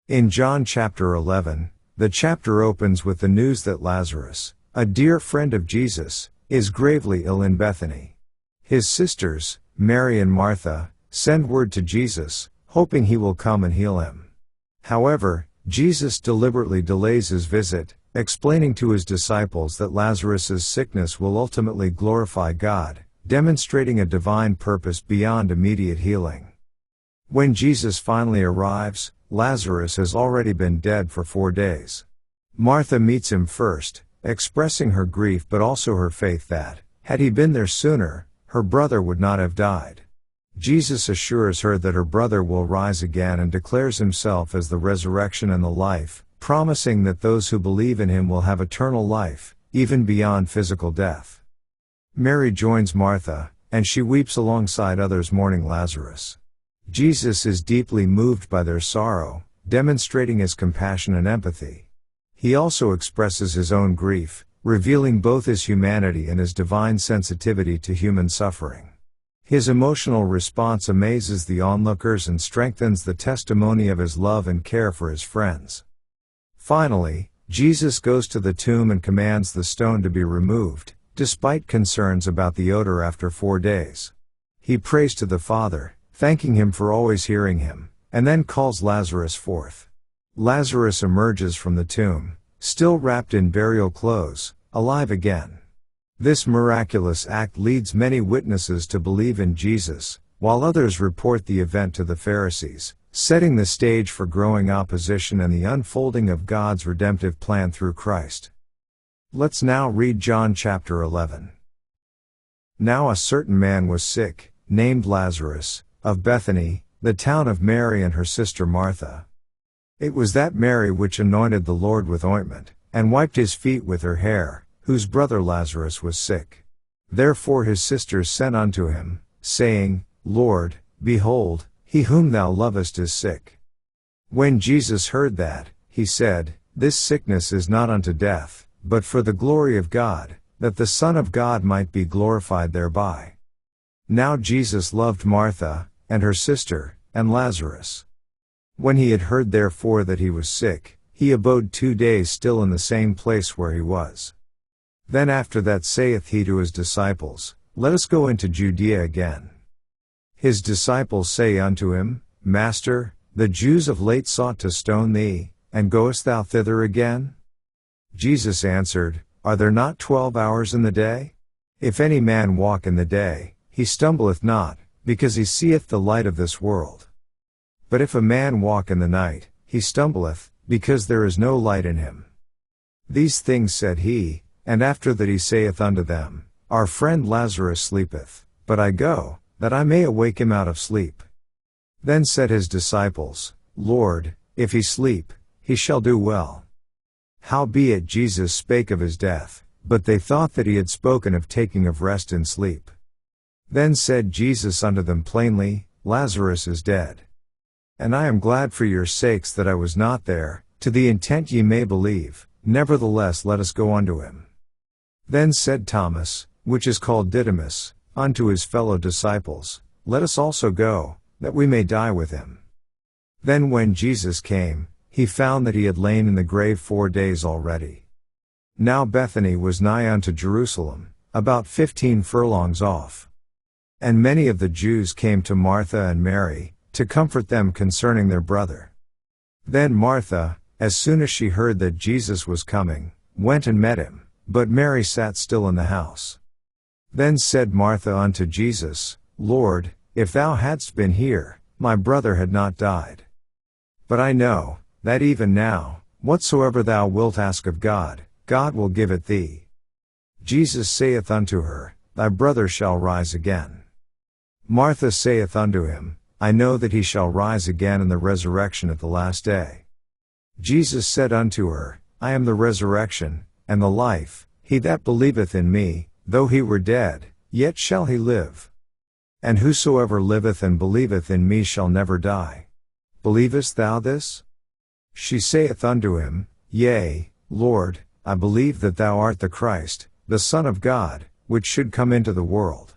In John chapter 11, the chapter opens with the news that Lazarus, a dear friend of Jesus, is gravely ill in Bethany. His sisters, Mary and Martha, send word to Jesus, hoping he will come and heal him. However, Jesus deliberately delays his visit, explaining to his disciples that Lazarus's sickness will ultimately glorify God, demonstrating a divine purpose beyond immediate healing. When Jesus finally arrives, Lazarus has already been dead for 4 days. Martha meets him first, expressing her grief but also her faith that, had he been there sooner, her brother would not have died. Jesus assures her that her brother will rise again and declares himself as the resurrection and the life, promising that those who believe in him will have eternal life, even beyond physical death. Mary joins Martha, and she weeps alongside others mourning Lazarus. Jesus is deeply moved by their sorrow, demonstrating his compassion and empathy. He also expresses his own grief, revealing both his humanity and his divine sensitivity to human suffering. His emotional response amazes the onlookers and strengthens the testimony of his love and care for his friends. Finally, Jesus goes to the tomb and commands the stone to be removed, despite concerns about the odor after 4 days. He prays to the Father, thanking him for always hearing him, and then calls Lazarus forth. Lazarus emerges from the tomb, still wrapped in burial clothes, alive again. This miraculous act leads many witnesses to believe in Jesus, while others report the event to the Pharisees, setting the stage for growing opposition and the unfolding of God's redemptive plan through Christ. Let's now read John chapter 11. Now a certain man was sick, named Lazarus, of Bethany, the town of Mary and her sister Martha. It was that Mary which anointed the Lord with ointment, and wiped his feet with her hair, whose brother Lazarus was sick. Therefore his sisters sent unto him, saying, Lord, behold, he whom thou lovest is sick. When Jesus heard that, he said, This sickness is not unto death, but for the glory of God, that the Son of God might be glorified thereby. Now Jesus loved Martha, and her sister, and Lazarus. When he had heard therefore that he was sick, he abode 2 days still in the same place where he was. Then after that saith he to his disciples, Let us go into Judea again. His disciples say unto him, Master, the Jews of late sought to stone thee, and goest thou thither again? Jesus answered, Are there not 12 hours in the day? If any man walk in the day, he stumbleth not, because he seeth the light of this world. But if a man walk in the night, he stumbleth, because there is no light in him. These things said he, and after that he saith unto them, Our friend Lazarus sleepeth, but I go, that I may awake him out of sleep. Then said his disciples, Lord, if he sleep, he shall do well. Howbeit Jesus spake of his death, but they thought that he had spoken of taking of rest in sleep. Then said Jesus unto them plainly, Lazarus is dead. And I am glad for your sakes that I was not there, to the intent ye may believe, nevertheless let us go unto him. Then said Thomas, which is called Didymus, unto his fellow disciples, Let us also go, that we may die with him. Then when Jesus came, he found that he had lain in the grave 4 days already. Now Bethany was nigh unto Jerusalem, about 15 furlongs off. And many of the Jews came to Martha and Mary, to comfort them concerning their brother. Then Martha, as soon as she heard that Jesus was coming, went and met him, but Mary sat still in the house. Then said Martha unto Jesus, Lord, if thou hadst been here, my brother had not died. But I know, that even now, whatsoever thou wilt ask of God, God will give it thee. Jesus saith unto her, Thy brother shall rise again. Martha saith unto him, I know that he shall rise again in the resurrection at the last day. Jesus said unto her, I am the resurrection, and the life, he that believeth in me, though he were dead, yet shall he live. And whosoever liveth and believeth in me shall never die. Believest thou this? She saith unto him, Yea, Lord, I believe that thou art the Christ, the Son of God, which should come into the world.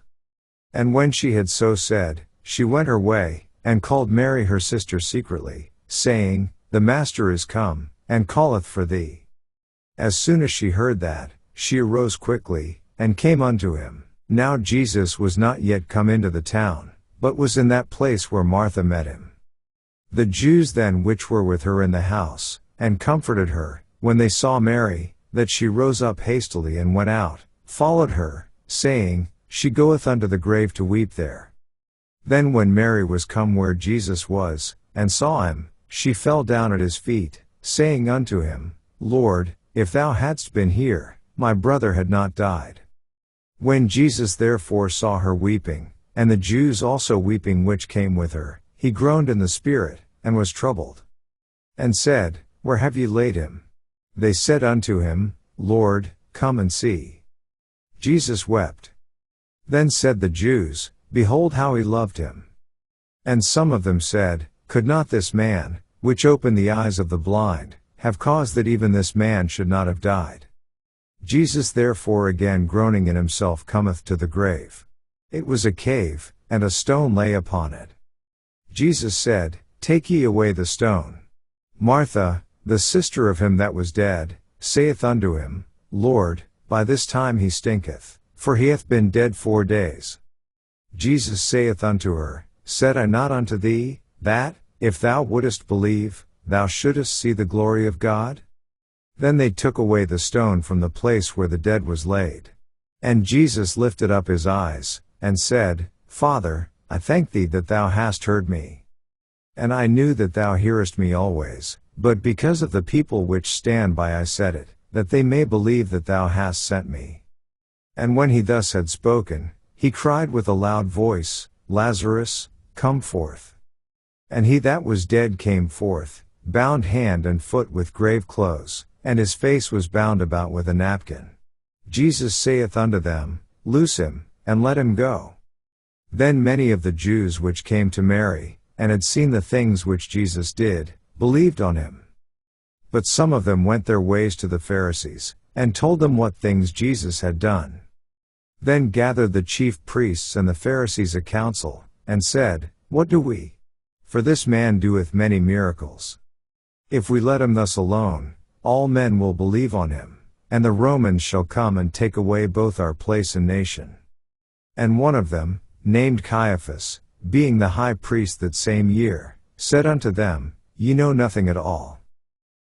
And when she had so said, she went her way, and called Mary her sister secretly, saying, The the Master is come, and calleth for thee. As soon as she heard that, she arose quickly, and came unto him. Now Jesus was not yet come into the town, but was in that place where Martha met him. The Jews then which were with her in the house, and comforted her, when they saw Mary, that she rose up hastily and went out, followed her, saying, She goeth unto the grave to weep there. Then when Mary was come where Jesus was, and saw him, she fell down at his feet, saying unto him, Lord, if thou hadst been here, my brother had not died. When Jesus therefore saw her weeping, and the Jews also weeping which came with her, he groaned in the spirit, and was troubled. And said, Where have ye laid him? They said unto him, Lord, come and see. Jesus wept. Then said the Jews, Behold how he loved him. And some of them said, Could not this man, which opened the eyes of the blind, have caused that even this man should not have died? Jesus therefore again groaning in himself cometh to the grave. It was a cave, and a stone lay upon it. Jesus said, Take ye away the stone. Martha, the sister of him that was dead, saith unto him, Lord, by this time he stinketh, for he hath been dead 4 days. Jesus saith unto her, Said I not unto thee, that, if thou wouldest believe, thou shouldest see the glory of God? Then they took away the stone from the place where the dead was laid. And Jesus lifted up his eyes, and said, Father, I thank thee that thou hast heard me. And I knew that thou hearest me always, but because of the people which stand by I said it, that they may believe that thou hast sent me. And when he thus had spoken, he cried with a loud voice, Lazarus, come forth. And he that was dead came forth, bound hand and foot with grave clothes, and his face was bound about with a napkin. Jesus saith unto them, Loose him, and let him go. Then many of the Jews which came to Mary, and had seen the things which Jesus did, believed on him. But some of them went their ways to the Pharisees, and told them what things Jesus had done. Then gathered the chief priests and the Pharisees a council, and said, What do we? For this man doeth many miracles. If we let him thus alone, all men will believe on him, and the Romans shall come and take away both our place and nation. And one of them, named Caiaphas, being the high priest that same year, said unto them, Ye know nothing at all.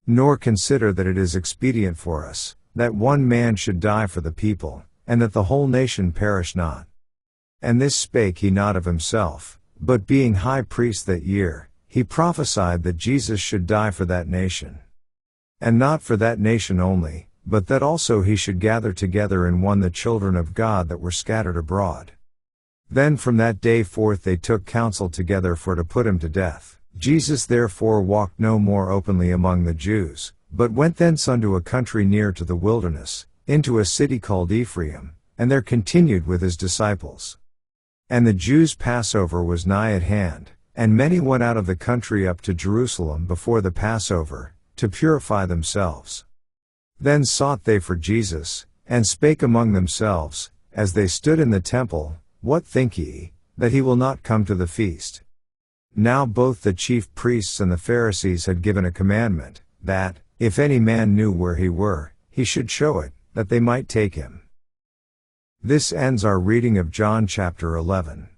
Nor consider that it is expedient for us, that one man should die for the people, and that the whole nation perish not. And this spake he not of himself, but being high priest that year, he prophesied that Jesus should die for that nation. And not for that nation only, but that also he should gather together in one the children of God that were scattered abroad. Then from that day forth they took counsel together for to put him to death. Jesus therefore walked no more openly among the Jews, but went thence unto a country near to the wilderness, into a city called Ephraim, and there continued with his disciples. And the Jews' Passover was nigh at hand, and many went out of the country up to Jerusalem before the Passover, to purify themselves. Then sought they for Jesus, and spake among themselves, as they stood in the temple, What think ye, that he will not come to the feast? Now both the chief priests and the Pharisees had given a commandment, that, if any man knew where he were, he should show it, that they might take him. This ends our reading of John chapter 11.